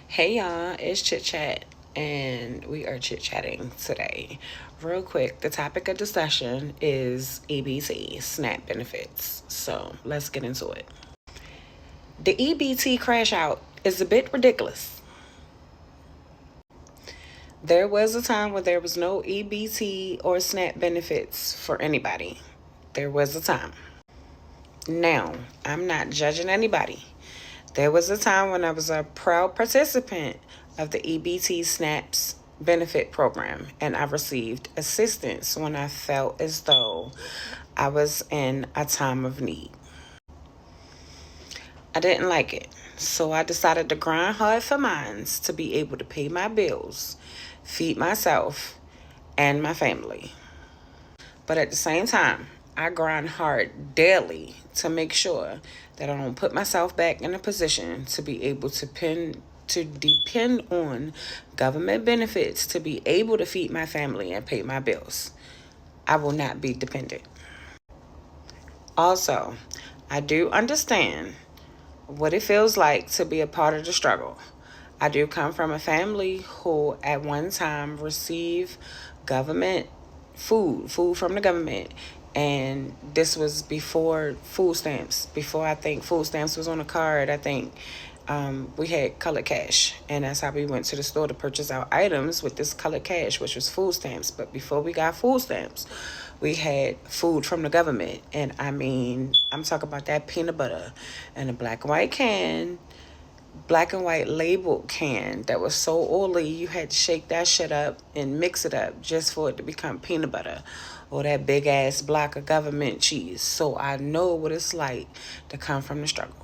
Hey y'all, it's Chit Chat, and we are chit chatting today. Real quick, the topic of discussion is EBT SNAP benefits. So let's get into it. The EBT crash out is a bit ridiculous. There was a time when there was no EBT or SNAP benefits for anybody. There was a time. Now, I'm not judging anybody. There was a time when I was a proud participant of the EBT SNAPs benefit program, and I received assistance when I felt as though I was in a time of need. I didn't like it, so I decided to grind hard for mines to be able to pay my bills, feed myself, and my family. But at the same time, I grind hard daily to make sure that I don't put myself back in a position to be able to depend on government benefits to be able to feed my family and pay my bills. I will not be dependent. Also, I do understand what it feels like to be a part of the struggle. I do come from a family who at one time received government food from the government. And this was before food stamps. Before I think food stamps was on a card, I think we had colored cash. And that's how we went to the store to purchase our items with this colored cash, which was food stamps. But before we got food stamps, we had food from the government. And I mean, I'm talking about that peanut butter and a black and white can, black and white labeled can that was so oily you had to shake that shit up and mix it up just for it to become peanut butter, or that big ass block of government cheese. So I know what it's like to come from the struggle.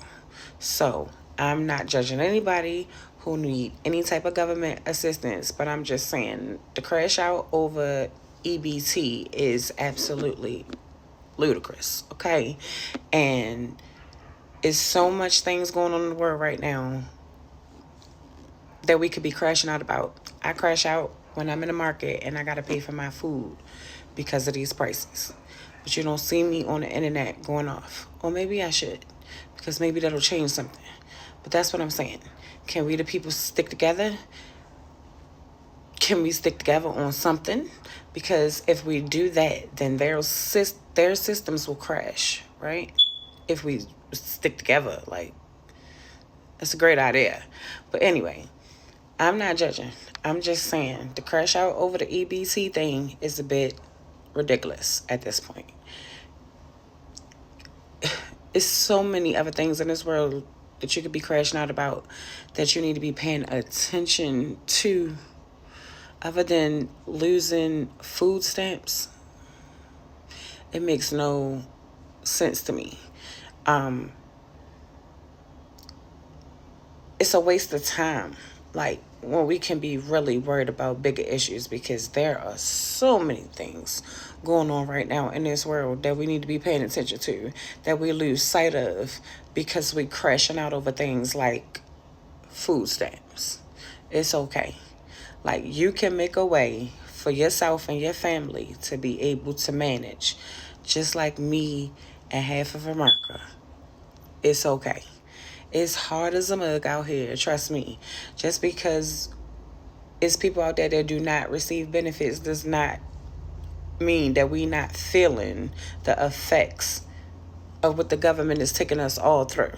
So I'm not judging anybody who need any type of government assistance, but I'm just saying the crash out over EBT is absolutely ludicrous, okay? And it's so much things going on in the world right now that we could be crashing out about. I crash out when I'm in the market and I got to pay for my food because of these prices. But you don't see me on the internet going off. Or maybe I should, because maybe that'll change something. But that's what I'm saying. Can we the people stick together? Can we stick together on something? Because if we do that, then their systems will crash, right? If we stick together, like, that's a great idea. But anyway, I'm not judging. I'm just saying the crash out over the EBT thing is a bit ridiculous at this point. It's so many other things in this world that you could be crashing out about that you need to be paying attention to, other than losing food stamps. It makes no sense to me. It's a waste of time. Like, when we can be really worried about bigger issues, because there are so many things going on right now in this world that we need to be paying attention to, that we lose sight of because we crashing out over things like food stamps. It's okay. Like, you can make a way for yourself and your family to be able to manage, just like me and half of America. It's okay. It's hard as a mug out here, trust me. Just because it's people out there that do not receive benefits does not mean that we not feeling the effects of what the government is taking us all through.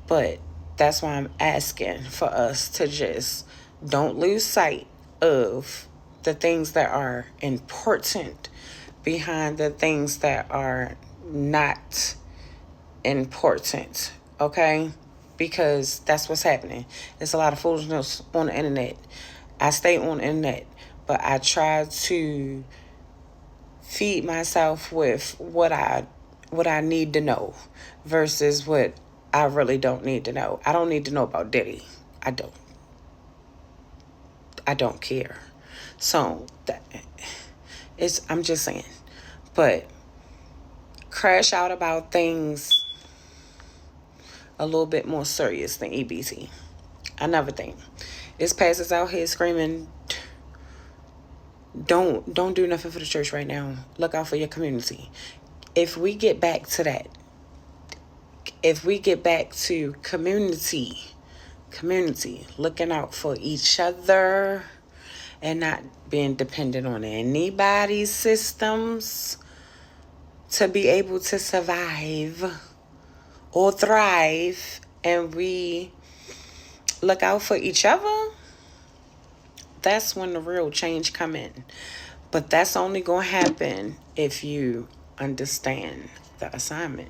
But that's why I'm asking for us to just don't lose sight of the things that are important behind the things that are not important, okay? Because that's what's happening. There's a lot of foolishness on the internet. I stay on the internet, but I try to feed myself with what I need to know versus what I really don't need to know. I don't need to know about Diddy. I don't care. So I'm just saying. But crash out about things a little bit more serious than EBT. Another thing, this pastor's out here screaming, don't do nothing for the church right now. Look out for your community. If we get back to that, if we get back to community community, looking out for each other and not being dependent on anybody's systems to be able to survive or thrive, and we look out for each other, that's when the real change come in. But that's only going to happen if you understand the assignment.